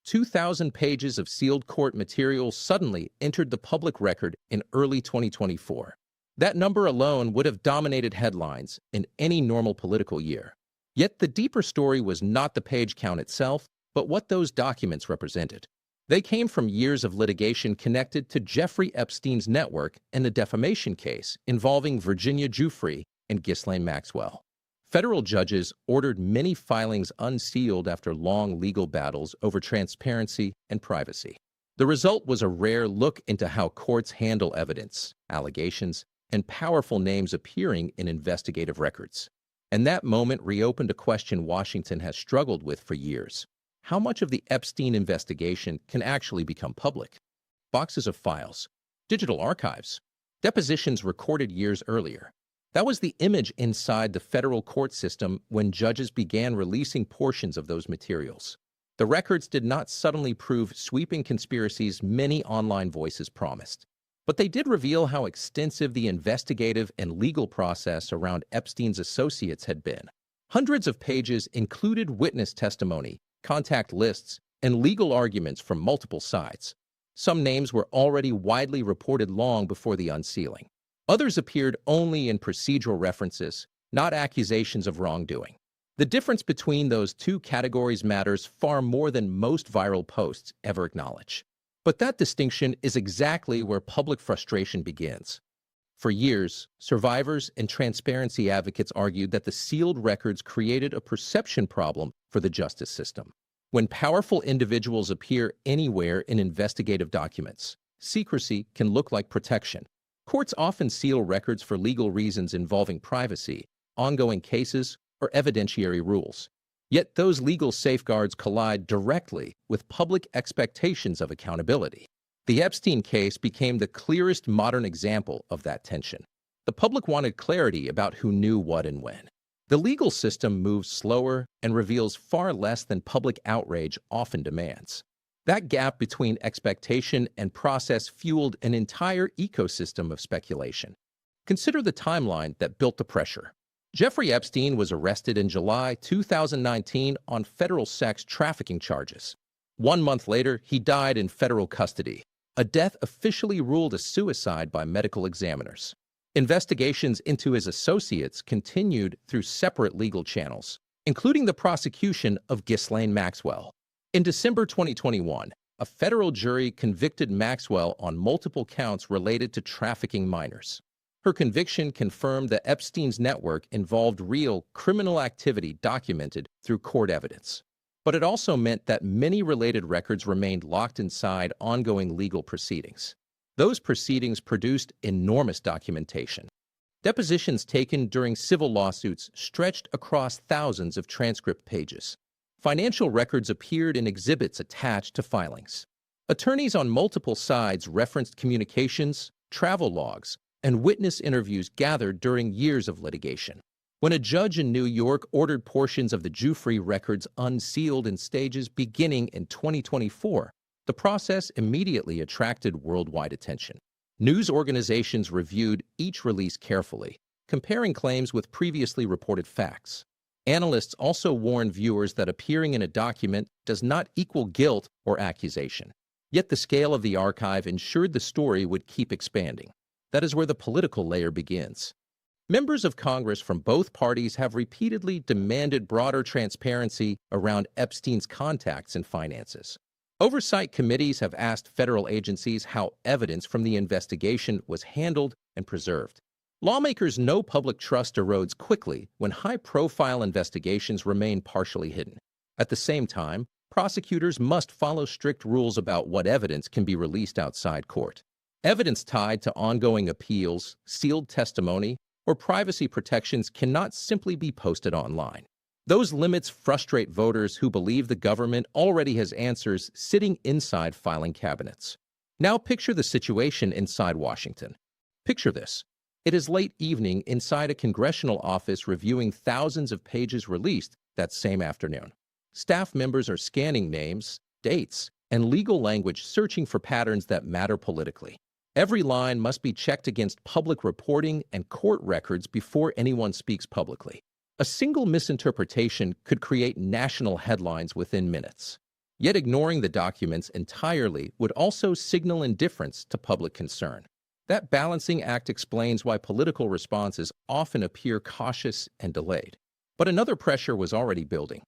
2,000 pages of sealed court material suddenly entered the public record in early 2024. That number alone would have dominated headlines in any normal political year. Yet the deeper story was not the page count itself, but what those documents represented. They came from years of litigation connected to Jeffrey Epstein's network and the defamation case involving Virginia Giuffre and Ghislaine Maxwell. Federal judges ordered many filings unsealed after long legal battles over transparency and privacy. The result was a rare look into how courts handle evidence, allegations, and powerful names appearing in investigative records. And that moment reopened a question Washington has struggled with for years. How much of the Epstein investigation can actually become public? Boxes of files, digital archives, depositions recorded years earlier. That was the image inside the federal court system when judges began releasing portions of those materials. The records did not suddenly prove sweeping conspiracies many online voices promised, but they did reveal how extensive the investigative and legal process around Epstein's associates had been. Hundreds of pages included witness testimony, contact lists, and legal arguments from multiple sides. Some names were already widely reported long before the unsealing. Others appeared only in procedural references, not accusations of wrongdoing. The difference between those two categories matters far more than most viral posts ever acknowledge. But that distinction is exactly where public frustration begins. For years, survivors and transparency advocates argued that the sealed records created a perception problem for the justice system. When powerful individuals appear anywhere in investigative documents, secrecy can look like protection. Courts often seal records for legal reasons involving privacy, ongoing cases, or evidentiary rules. Yet those legal safeguards collide directly with public expectations of accountability. The Epstein case became the clearest modern example of that tension. The public wanted clarity about who knew what and when. The legal system moves slower and reveals far less than public outrage often demands. That gap between expectation and process fueled an entire ecosystem of speculation. Consider the timeline that built the pressure. Jeffrey Epstein was arrested in July 2019 on federal sex trafficking charges. 1 month later, he died in federal custody, a death officially ruled a suicide by medical examiners. Investigations into his associates continued through separate legal channels, including the prosecution of Ghislaine Maxwell. In December 2021, a federal jury convicted Maxwell on multiple counts related to trafficking minors. Her conviction confirmed that Epstein's network involved real criminal activity documented through court evidence. But it also meant that many related records remained locked inside ongoing legal proceedings. Those proceedings produced enormous documentation. Depositions taken during civil lawsuits stretched across thousands of transcript pages. Financial records appeared in exhibits attached to filings. Attorneys on multiple sides referenced communications, travel logs, and witness interviews gathered during years of litigation. When a judge in New York ordered portions of the Giuffre records unsealed in stages beginning in 2024, the process immediately attracted worldwide attention. News organizations reviewed each release carefully, comparing claims with previously reported facts. Analysts also warned viewers that appearing in a document does not equal guilt or accusation. Yet the scale of the archive ensured the story would keep expanding. That is where the political layer begins. Members of Congress from both parties have repeatedly demanded broader transparency around Epstein's contacts and finances. Oversight committees have asked federal agencies how evidence from the investigation was handled and preserved. Lawmakers know public trust erodes quickly when high-profile investigations remain partially hidden. At the same time, prosecutors must follow strict rules about what evidence can be released outside court. Evidence tied to ongoing appeals, sealed testimony, or privacy protections cannot simply be posted online. Those limits frustrate voters who believe the government already has answers sitting inside filing cabinets. Now picture the situation inside Washington. Picture this. It is late evening inside a congressional office reviewing thousands of pages released that same afternoon. Staff members are scanning names, dates, and legal language searching for patterns that matter politically. Every line must be checked against public reporting and court records before anyone speaks publicly. A single misinterpretation could create national headlines within minutes. Yet ignoring the documents entirely would also signal indifference to public concern. That balancing act explains why political responses often appear cautious and delayed. But another pressure was already building.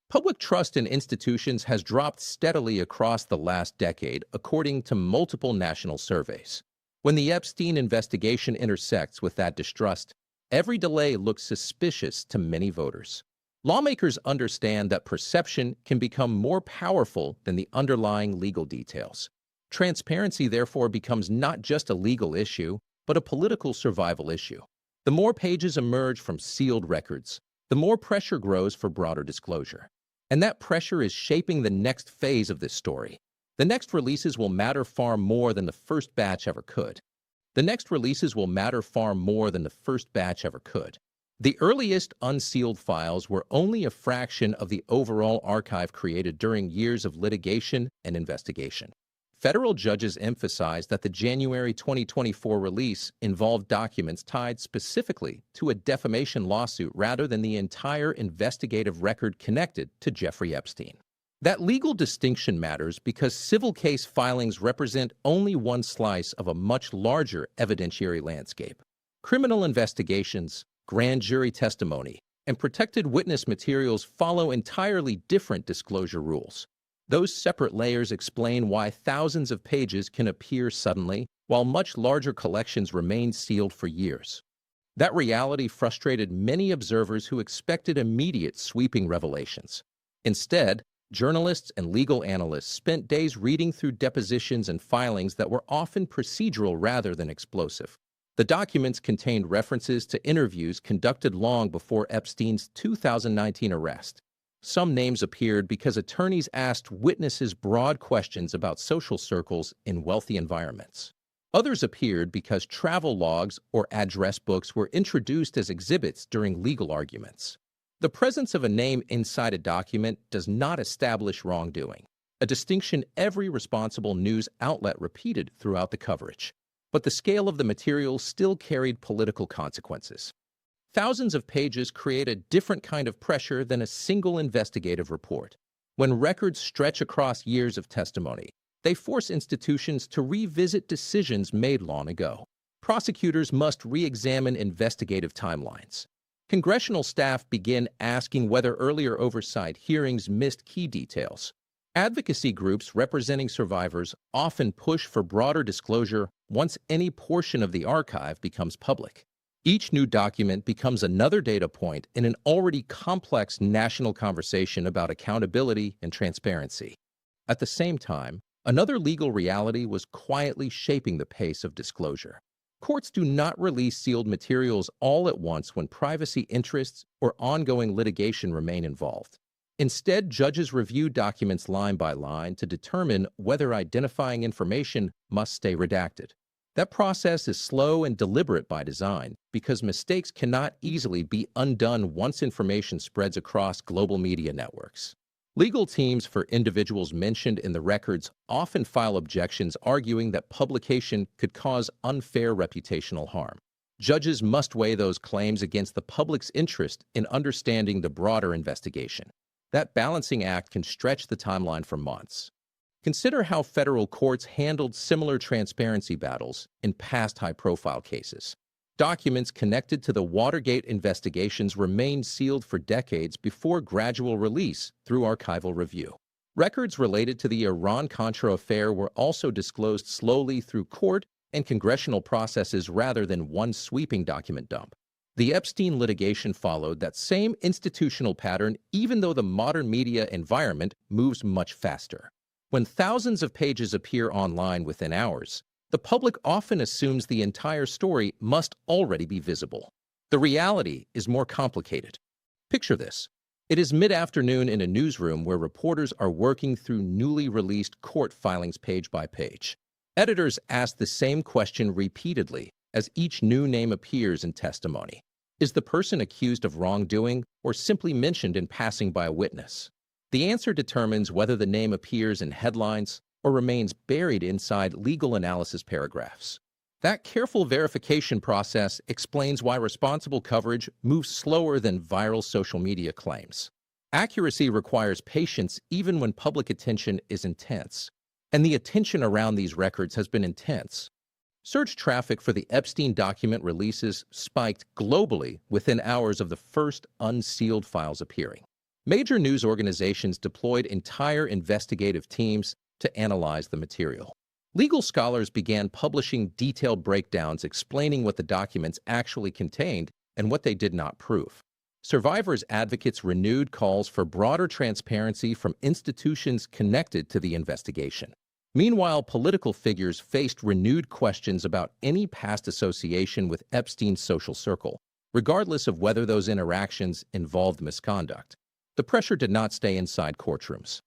Public trust in institutions has dropped steadily across the last decade, according to multiple national surveys. When the Epstein investigation intersects with that distrust, every delay looks suspicious to many voters. Lawmakers understand that perception can become more powerful than the underlying legal details. Transparency, therefore, becomes not just a legal issue, but a political survival issue. The more pages emerge from sealed records, the more pressure grows for broader disclosure. And that pressure is shaping the next phase of this story. The next releases will matter far more than the first batch ever could. The earliest unsealed files were only a fraction of the overall archive created during years of litigation and investigation. Federal judges emphasized that the January 2024 release involved documents tied specifically to a defamation lawsuit rather than the entire investigative record connected to Jeffrey Epstein. That legal distinction matters because civil case filings represent only one slice of a much larger evidentiary landscape. Criminal investigations, grand jury testimony, and protected witness materials follow entirely different disclosure rules. Those separate layers explain why thousands of pages can appear suddenly, while much larger collections remain sealed for years. That reality frustrated many observers who expected immediate sweeping revelations. Instead, journalists and legal analysts spent days reading through depositions and filings that were often procedural rather than explosive. The documents contained references to interviews conducted long before Epstein's 2019 arrest. Some names appeared because attorneys asked witnesses broad questions about social circles in wealthy environments. Others appeared because travel logs or address books were introduced as exhibits during legal arguments. The presence of a name inside a document does not establish wrongdoing, a distinction every responsible news outlet repeated throughout the coverage. But the scale of the material still carried political consequences. Thousands of pages create a different kind of pressure than a single investigative report. When records stretch across years of testimony, they force institutions to revisit decisions made long ago. Prosecutors must re-examine investigative timelines. Congressional staff begin asking whether earlier oversight hearings missed key details. Advocacy groups representing survivors often push for broader disclosure once any portion of the archive becomes public. Each new document becomes another data point in an already complex national conversation about accountability and transparency. At the same time, another legal reality was quietly shaping the pace of disclosure. Courts do not release sealed materials all at once when privacy interests or ongoing litigation remain involved. Instead, judges review documents line by line to determine whether identifying information must stay redacted. That process is slow and deliberate by design because mistakes cannot easily be undone once information spreads across global media networks. Legal teams for individuals mentioned in the records often file objections arguing that publication could cause unfair reputational harm. Judges must weigh those claims against the public's interest in understanding the broader investigation. That balancing act can stretch the timeline for months. Consider how federal courts handled similar transparency battles in past high-profile cases. Documents connected to the Watergate investigations remained sealed for decades before gradual release through archival review. Records related to the Iran-Contra affair were also disclosed slowly through court and congressional processes rather than one sweeping document dump. The Epstein litigation followed that same institutional pattern, even though the modern media environment moves much faster. When thousands of pages appear online within hours, the public often assumes the entire story must already be visible. The reality is more complicated. Picture this. It is mid-afternoon in a newsroom where reporters are working through newly released court filings page by page. Editors ask the same question repeatedly as each new name appears in testimony. Is the person accused of wrongdoing or simply mentioned in passing by a witness? The answer determines whether the name appears in headlines or remains buried inside legal analysis paragraphs. That careful verification process explains why responsible coverage moves slower than viral social media claims. Accuracy requires patience even when public attention is intense. And the attention around these records has been intense. Search traffic for the Epstein document releases spiked globally within hours of the first unsealed files appearing. Major news organizations deployed entire investigative teams to analyze the material. Legal scholars began publishing detailed breakdowns explaining what the documents actually contained and what they did not prove. Survivors' advocates renewed calls for broader transparency from institutions connected to the investigation. Meanwhile, political figures faced renewed questions about any past association with Epstein's social circle, regardless of whether those interactions involved misconduct. The pressure did not stay inside courtrooms.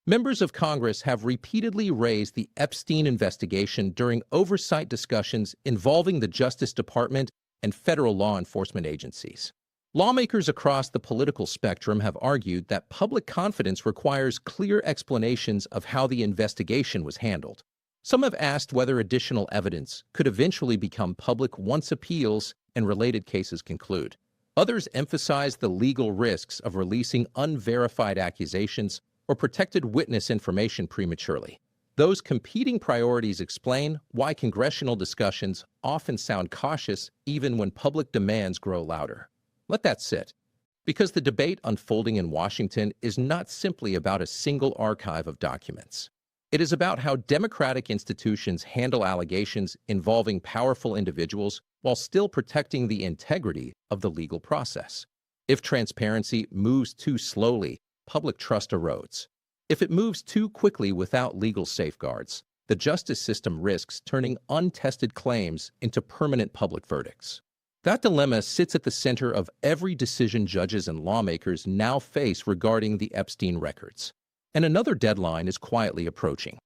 Members of Congress have repeatedly raised the Epstein investigation during oversight discussions involving the Justice Department and federal law enforcement agencies. Lawmakers across the political spectrum have argued that public confidence requires clear explanations of how the investigation was handled. Some have asked whether additional evidence could eventually become public once appeals and related cases conclude. Others emphasize the legal risks of releasing unverified accusations or protected witness information prematurely. Those competing priorities explain why congressional discussions often sound cautious even when public demands grow louder. Let that sit. Because the debate unfolding in Washington is not simply about a single archive of documents. It is about how democratic institutions handle allegations involving powerful individuals while still protecting the integrity of the legal process. If transparency moves too slowly, public trust erodes. If it moves too quickly without legal safeguards, the justice system risks turning untested claims into permanent public verdicts. That dilemma sits at the center of every decision judges and lawmakers now face regarding the Epstein records. And another deadline is quietly approaching.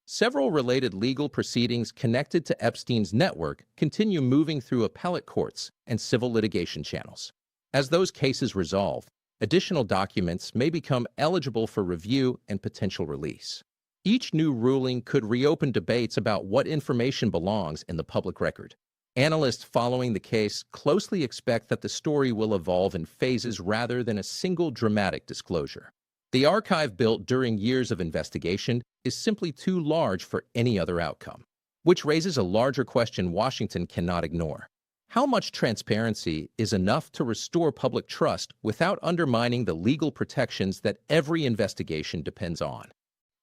Several related legal proceedings connected to Epstein's network continue moving through appellate courts and civil litigation channels. As those cases resolve, additional documents may become eligible for review and potential release. Each new ruling could reopen debates about what information belongs in the public record. Analysts following the case closely expect that the story will evolve in phases rather than a single dramatic disclosure. The archive built during years of investigation is simply too large for any other outcome, which raises a larger question Washington cannot ignore. How much transparency is enough to restore public trust without undermining the legal protections that every investigation depends on?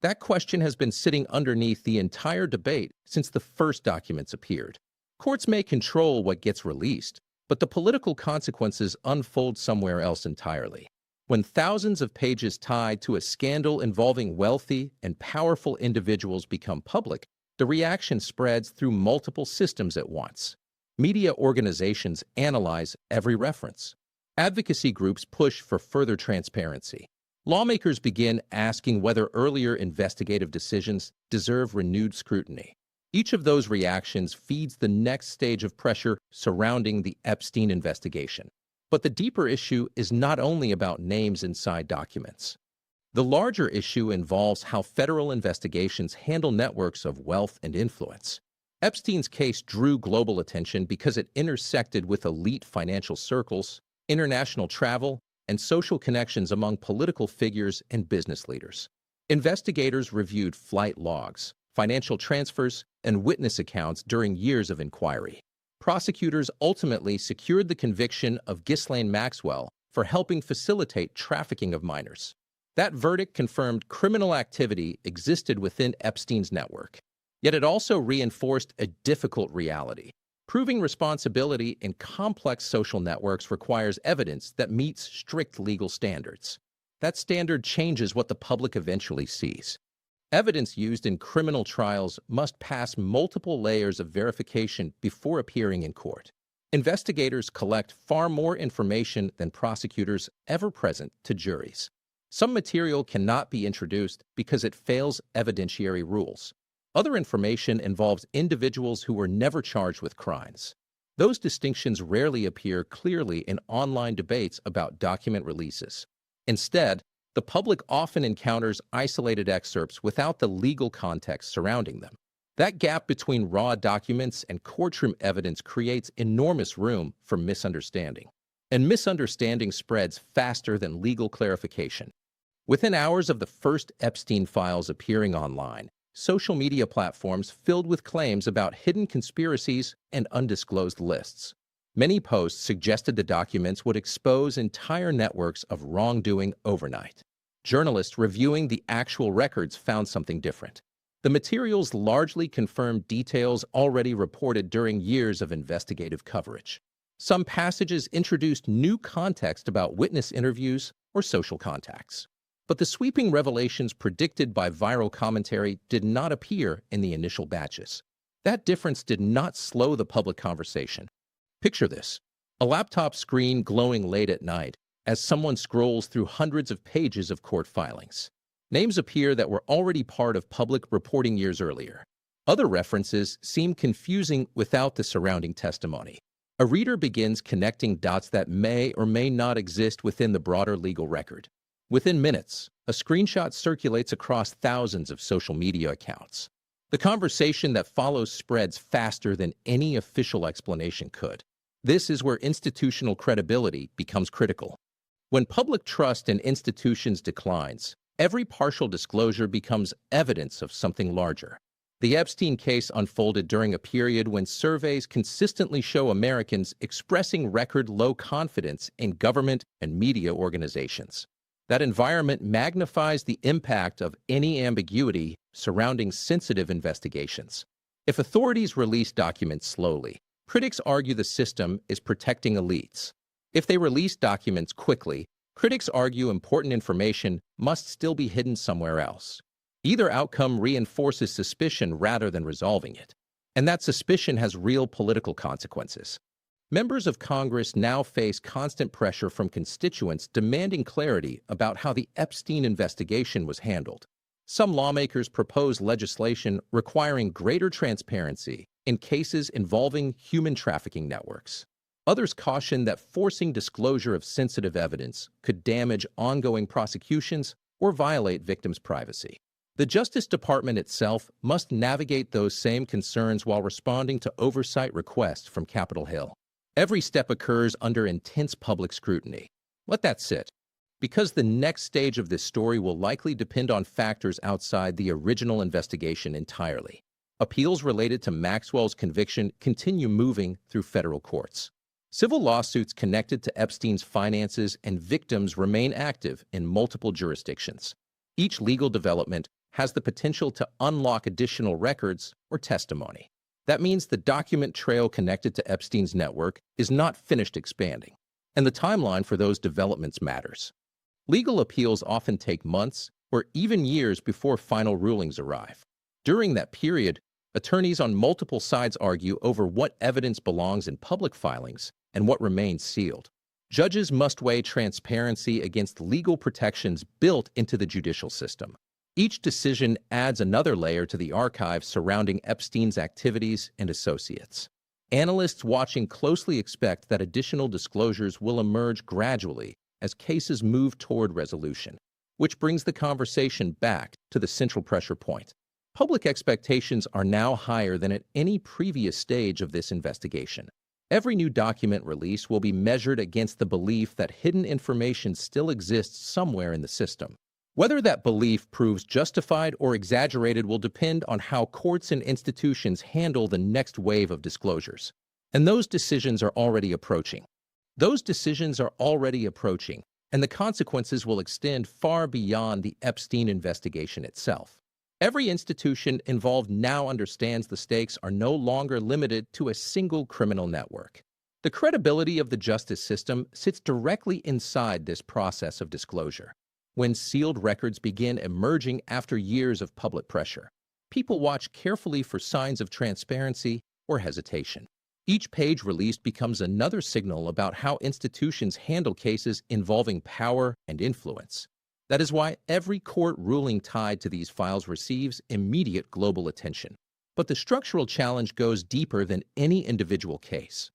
That question has been sitting underneath the entire debate since the first documents appeared. Courts may control what gets released, but the political consequences unfold somewhere else entirely. When thousands of pages tied to a scandal involving wealthy and powerful individuals become public, the reaction spreads through multiple systems at once. Media organizations analyze every reference. Advocacy groups push for further transparency. Lawmakers begin asking whether earlier investigative decisions deserve renewed scrutiny. Each of those reactions feeds the next stage of pressure surrounding the Epstein investigation. But the deeper issue is not only about names inside documents. The larger issue involves how federal investigations handle networks of wealth and influence. Epstein's case drew global attention because it intersected with elite financial circles, international travel, and social connections among political figures and business leaders. Investigators reviewed flight logs, financial transfers, and witness accounts during years of inquiry. Prosecutors ultimately secured the conviction of Ghislaine Maxwell for helping facilitate trafficking of minors. That verdict confirmed criminal activity existed within Epstein's network. Yet it also reinforced a difficult reality. Proving responsibility in complex social networks requires evidence that meets strict legal standards. That standard changes what the public eventually sees. Evidence used in criminal trials must pass multiple layers of verification before appearing in court. Investigators collect far more information than prosecutors ever present to juries. Some material cannot be introduced because it fails evidentiary rules. Other information involves individuals who were never charged with crimes. Those distinctions rarely appear clearly in online debates about document releases. Instead, the public often encounters isolated excerpts without the legal context surrounding them. That gap between raw documents and courtroom evidence creates enormous room for misunderstanding. and misunderstanding spreads faster than legal clarification. Within hours of the first Epstein files appearing online, social media platforms filled with claims about hidden conspiracies and undisclosed lists. Many posts suggested the documents would expose entire networks of wrongdoing overnight. Journalists reviewing the actual records found something different. The materials largely confirmed details already reported during years of investigative coverage. Some passages introduced new context about witness interviews or social contacts. But the sweeping revelations predicted by viral commentary did not appear in the initial batches. That difference did not slow the public conversation. Picture this: a laptop screen glowing late at night as someone scrolls through hundreds of pages of court filings. Names appear that were already part of public reporting years earlier. Other references seem confusing without the surrounding testimony. A reader begins connecting dots that may or may not exist within the broader legal record. Within minutes, a screenshot circulates across thousands of social media accounts. The conversation that follows spreads faster than any official explanation could. This is where institutional credibility becomes critical. When public trust in institutions declines, every partial disclosure becomes evidence of something larger. The Epstein case unfolded during a period when surveys consistently show Americans expressing record low confidence in government and media organizations. That environment magnifies the impact of any ambiguity surrounding sensitive investigations. If authorities release documents slowly, critics argue the system is protecting elites. If they release documents quickly, critics argue important information must still be hidden somewhere else. Either outcome reinforces suspicion rather than resolving it, and that suspicion has real political consequences. Members of Congress now face constant pressure from constituents demanding clarity about how the Epstein investigation was handled. Some lawmakers propose legislation requiring greater transparency in cases involving human trafficking networks. Others caution that forcing disclosure of sensitive evidence could damage ongoing prosecutions or violate victims' privacy. The Justice Department itself must navigate those same concerns while responding to oversight requests from Capitol Hill. Every step occurs under intense public scrutiny. Let that sit, because the next stage of this story will likely depend on factors outside the original investigation entirely. Appeals related to Maxwell's conviction continue moving through federal courts. Civil lawsuits connected to Epstein's finances and victims remain active in multiple jurisdictions. Each legal development has the potential to unlock additional records or testimony. That means the document trail connected to Epstein's network is not finished expanding, and the timeline for those developments matters. Legal appeals often take months or even years before final rulings arrive. During that period, attorneys on multiple sides argue over what evidence belongs in public filings and what remains sealed. Judges must weigh transparency against legal protections built into the judicial system. Each decision adds another layer to the archive surrounding Epstein's activities and associates. Analysts watching closely expect that additional disclosures will emerge gradually as cases move toward resolution, which brings the conversation back to the central pressure point. Public expectations are now higher than at any previous stage of this investigation. Every new document release will be measured against the belief that hidden information still exists somewhere in the system. Whether that belief proves justified or exaggerated will depend on how courts and institutions handle the next wave of disclosures. And those decisions are already approaching. And the consequences will extend far beyond the Epstein investigation itself. Every institution involved now understands the stakes are no longer limited to a single criminal network. The credibility of the justice system sits directly inside this process of disclosure. When sealed records begin emerging after years of public pressure, people watch carefully for signs of transparency or hesitation. Each page released becomes another signal about how institutions handle cases involving power and influence. That is why every court ruling tied to these files receives immediate global attention. But the structural challenge goes deeper than any individual case.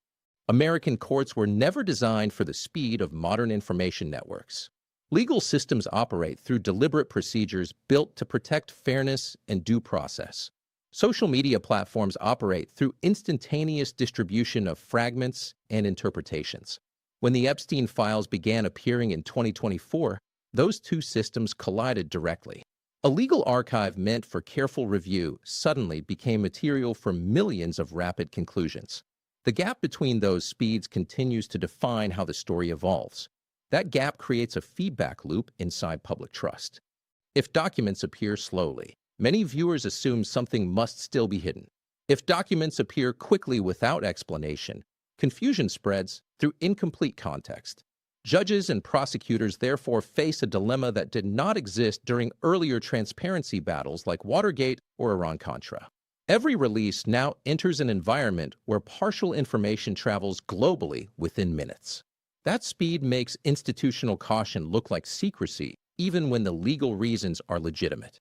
American courts were never designed for the speed of modern information networks. Legal systems operate through deliberate procedures built to protect fairness and due process. Social media platforms operate through instantaneous distribution of fragments and interpretations. When the Epstein files began appearing in 2024, those two systems collided directly. A legal archive meant for careful review suddenly became material for millions of rapid conclusions. The gap between those speeds continues to define how the story evolves. That gap creates a feedback loop inside public trust. If documents appear slowly, many viewers assume something must still be hidden. If documents appear quickly without explanation, confusion spreads through incomplete context. Judges and prosecutors therefore face a dilemma that did not exist during earlier transparency battles like Watergate or Iran-Contra. Every release now enters an environment where partial information travels globally within minutes. That speed makes institutional caution look like secrecy, even when the legal reasons are legitimate.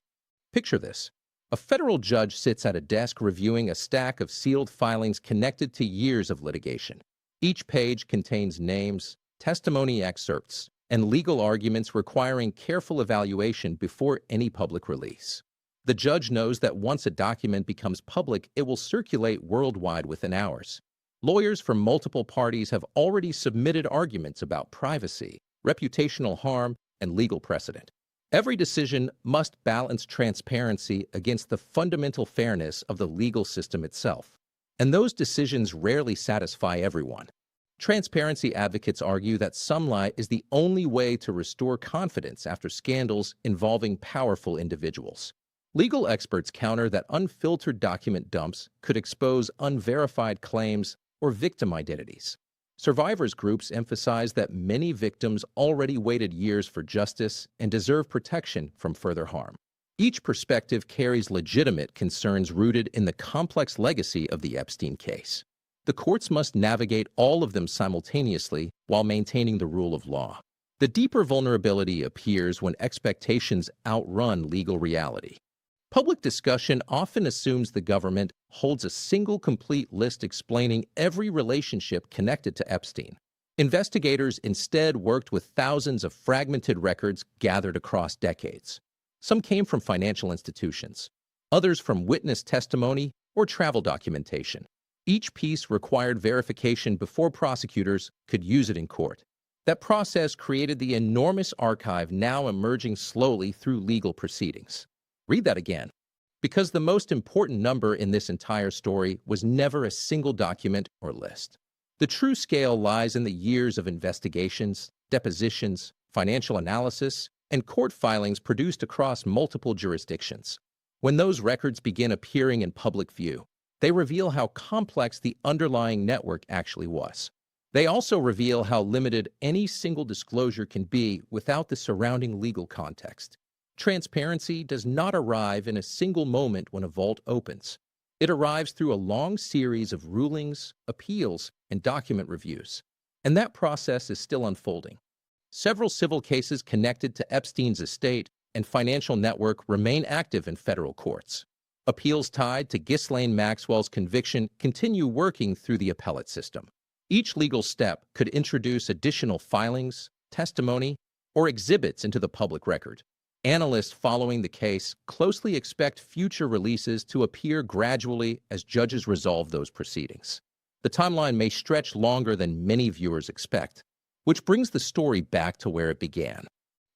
Picture this. A federal judge sits at a desk reviewing a stack of sealed filings connected to years of litigation. Each page contains names, testimony excerpts, and legal arguments requiring careful evaluation before any public release. The judge knows that once a document becomes public, it will circulate worldwide within hours. Lawyers from multiple parties have already submitted arguments about privacy, reputational harm, and legal precedent. Every decision must balance transparency against the fundamental fairness of the legal system itself. And those decisions rarely satisfy everyone. Transparency advocates argue that sunlight is the only way to restore confidence after scandals involving powerful individuals. Legal experts counter that unfiltered document dumps could expose unverified claims or victim identities. Survivors groups emphasize that many victims already waited years for justice and deserve protection from further harm. Each perspective carries legitimate concerns rooted in the complex legacy of the Epstein case. The courts must navigate all of them simultaneously while maintaining the rule of law. The deeper vulnerability appears when expectations outrun legal reality. Public discussion often assumes the government holds a single complete list explaining every relationship connected to Epstein. Investigators instead worked with thousands of fragmented records gathered across decades. Some came from financial institutions, others from witness testimony or travel documentation. Each piece required verification before prosecutors could use it in court. That process created the enormous archive now emerging slowly through legal proceedings. Read that again. Because the most important number in this entire story was never a single document or list. The true scale lies in the years of investigations, depositions, financial analysis, and court filings produced across multiple jurisdictions. When those records begin appearing in public view, they reveal how complex the underlying network actually was. They also reveal how limited any single disclosure can be without the surrounding legal context. Transparency does not arrive in a single moment when a vault opens. It arrives through a long series of rulings, appeals, and document reviews. And that process is still unfolding. Several civil cases connected to Epstein's estate and financial network remain active in federal courts. Appeals tied to Ghislaine Maxwell's conviction continue working through the appellate system. Each legal step could introduce additional filings, testimony, or exhibits into the public record. Analysts following the case closely expect future releases to appear gradually as judges resolve those proceedings. The timeline may stretch longer than many viewers expect, which brings the story back to where it began.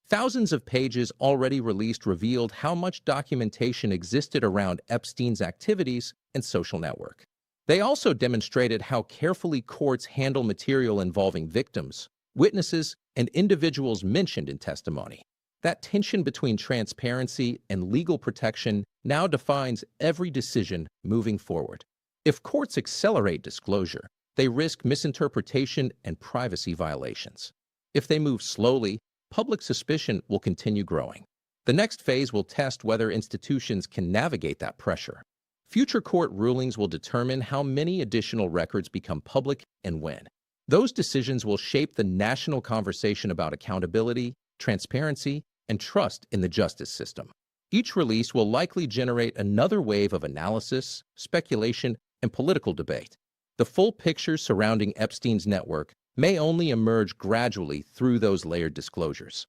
Thousands of pages already released revealed how much documentation existed around Epstein's activities and social network. They also demonstrated how carefully courts handle material involving victims, witnesses, and individuals mentioned in testimony. That tension between transparency and legal protection now defines every decision moving forward. If courts accelerate disclosure, they risk misinterpretation and privacy violations. If they move slowly, public suspicion will continue growing. The next phase will test whether institutions can navigate that pressure. Future court rulings will determine how many additional records become public and when. Those decisions will shape the national conversation about accountability, transparency, and trust in the justice system. Each release will likely generate another wave of analysis, speculation, and political debate. The full picture surrounding Epstein's network may only emerge gradually through those layered disclosures.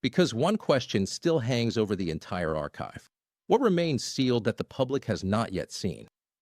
Because one question still hangs over the entire archive. What remains sealed that the public has not yet seen?